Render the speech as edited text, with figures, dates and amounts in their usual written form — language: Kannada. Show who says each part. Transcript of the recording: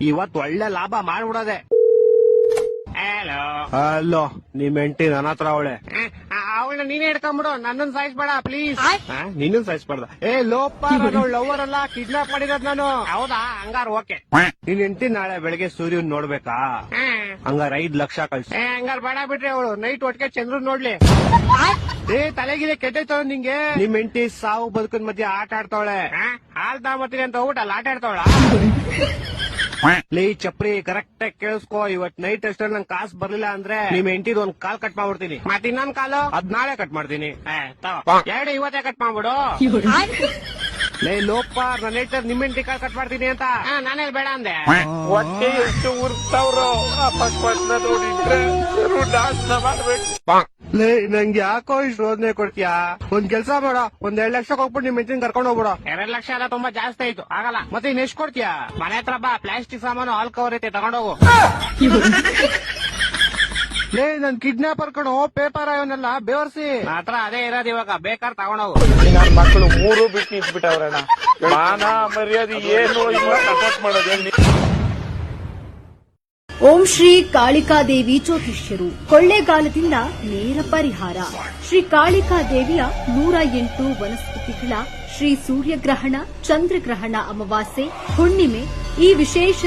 Speaker 1: ಇವತ್ ಒಳ್ಳೆ ಲಾಭ ಮಾಡ್ಬಿಡೋದೆ. ಹಲೋ, ನಿಮ್ ಹೆಂಡತಿ ನನ್ನ ಹತ್ರ ಅವಳೆ. ಅವಳನ್ನ ನೀನೇ ಹಿಡ್ಕೊಂಡ್ಬಿಡು, ನನ್ನನ್ ಸಾಯಿಸ್ಬೇಡ ಪ್ಲೀಸ್. ನಿನ್ನನ್ ಸಾಯಿಸ್ಬಾರ್ದ? ಲೋಪ, ನಾನು ಲವರ್ ಅಲ್ಲ, ಕಿಡ್ನಾಪ್ ಮಾಡಿರೋದ್ ನಾನು. ಹೌದಾ? ಹಂಗಾರ ಓಕೆ. ನಿನ್ ಹೆಂಡತಿ ನಾಳೆ ಬೆಳಗ್ಗೆ ಸೂರ್ಯನ್ ನೋಡ್ಬೇಕಾ? ಹಂಗಾರ 5 ಲಕ್ಷ ಕಳ್ಸಿ. ಹಂಗಾರ ಬೇಡ ಬಿಡ್ರಿ, ಅವಳು ನೈಟ್ ಒಟ್ಟಿಗೆ ಚಂದ್ರನ್ ನೋಡ್ಲಿ. ತಲೆಗಿಲೆ ಕೆಟ್ಟೈತ ನಿಂಗೆ. ನಿಮ್ ಹೆಂಡತಿ ಸಾವು ಬದುಕನ್ ಮಧ್ಯೆ ಆಟ ಆಡ್ತಾವಳೆ. ಹಾಲ್ ತಾಮತ್ತೀನಿ ಅಂತ ಹೋಗ್ಬಿಟ್ಟು ಅಲ್ಲಿ ಆಟ ಆಡ್ತಾವಳ. ಲೇ ಚಪ್ರಿ, ಕರೆಕ್ಟ್ ಆಗಿ ಕೇಳಿಸ್ಕೋ. ಇವತ್ ನೈಟ್ ಅಷ್ಟೇ ನಂಗೆ ಕಾಸು ಬರ್ಲಿಲ್ಲ ಅಂದ್ರೆ ನಿಮ್ ಹೆಂಡತಿದ್ ಒಂದ್ ಕಾಲ್ ಕಟ್ ಮಾಡ್ಬಿಡ್ತೀನಿ. ಮತ್ತೆ ಇನ್ನೊಂದ್ ಕಾಲು ಅದ್ ನಾಳೆ ಕಟ್ ಮಾಡ್ತೀನಿ. ಎರಡು ಇವತ್ತೇ ಕಟ್ ಮಾಡ್ಬಿಡು. ಲೇ ಲೋಪ, ನನ್ನ ಹೇಳ್ತಾರೆ ನಿಮ್ ಹೆಂಡತಿ ಕಾಲ್ ಕಟ್ ಮಾಡ್ತೀನಿ ಅಂತ. ನಾನೇ ಬೇಡ ಅಂದೆ.
Speaker 2: ಹೊಟ್ಟೆ ಎಷ್ಟು ಉರ್ತಾವ್ರು ಅಪಸ್ಮಾತ್ನ ನೋಡಿದ್ರೆ ನಾಶನ ಮಾಡ್ಬೇಕು.
Speaker 1: ಲೇ ನಂಗೆ ಯಾಕೋ ಇಷ್ಟು ರೋದನೆ ಕೊಡ್ತೀಯಾ? ಒಂದ್ ಕೆಲ್ಸ ಮಾಡ, ಒಂದ್ 2 ಲಕ್ಷ ಹೋಗ್ಬಿಟ್ಟು ನಿಮ್ ಹೆಂಡತಿನ ಕರ್ಕೊಂಡು ಹೋಗ್ಬಿಡು. 2 ಲಕ್ಷ ಎಲ್ಲ ತುಂಬಾ ಜಾಸ್ತಿ ಆಯ್ತು, ಆಗಲ್ಲ. ಮತ್ತೆ ಇನ್ ಎಷ್ಟು ಕೊಡ್ತೀಯಾ? ಮನೆ ಹತ್ರ ಬಾ, ಪ್ಲಾಸ್ಟಿಕ್ ಸಾಮಾನು ಹಾಲ್ ಕವರ್ ಐತೆ, ತಗೊಂಡೋಗು. ಲೇ ನನ್ ಕಿಡ್ನಾಪರ್ ಕಣೋ, ಪೇಪರ್ ಅವನ್ನೆಲ್ಲ ಬೇವರ್ಸಿ. ಹತ್ರ ಅದೇ ಇರೋದು, ಇವಾಗ ಬೇಕಾರ್ ತಗೊಂಡೋಗು.
Speaker 2: ನನ್ನ ಮಕ್ಕಳು 3 ಬಿಟ್ಟು ನಿಂತ್ಬಿಟ್ಟವ್ರಣ್ಣ. ಮಾನ ಮರ್ಯಾದೆ ಏನು ಇಲ್ಲ, ಸಪೋರ್ಟ್ ಮಾಡೋದು.
Speaker 3: ಓಂ ಶ್ರೀ ಕಾಳಿಕಾದೇವಿ ಜ್ಯೋತಿಷ್ಯರು, ಕೊಳ್ಳೇಗಾಲದಿಂದ ನೇರ ಪರಿಹಾರ. ಶ್ರೀ ಕಾಳಿಕಾದೇವಿಯ 108 ವನಸ್ಪತಿಗಳ ಶ್ರೀ ಸೂರ್ಯಗ್ರಹಣ, ಚಂದ್ರಗ್ರಹಣ, ಅಮಾವಾಸ್ಯೆ, ಹುಣ್ಣಿಮೆ ಈ ವಿಶೇಷ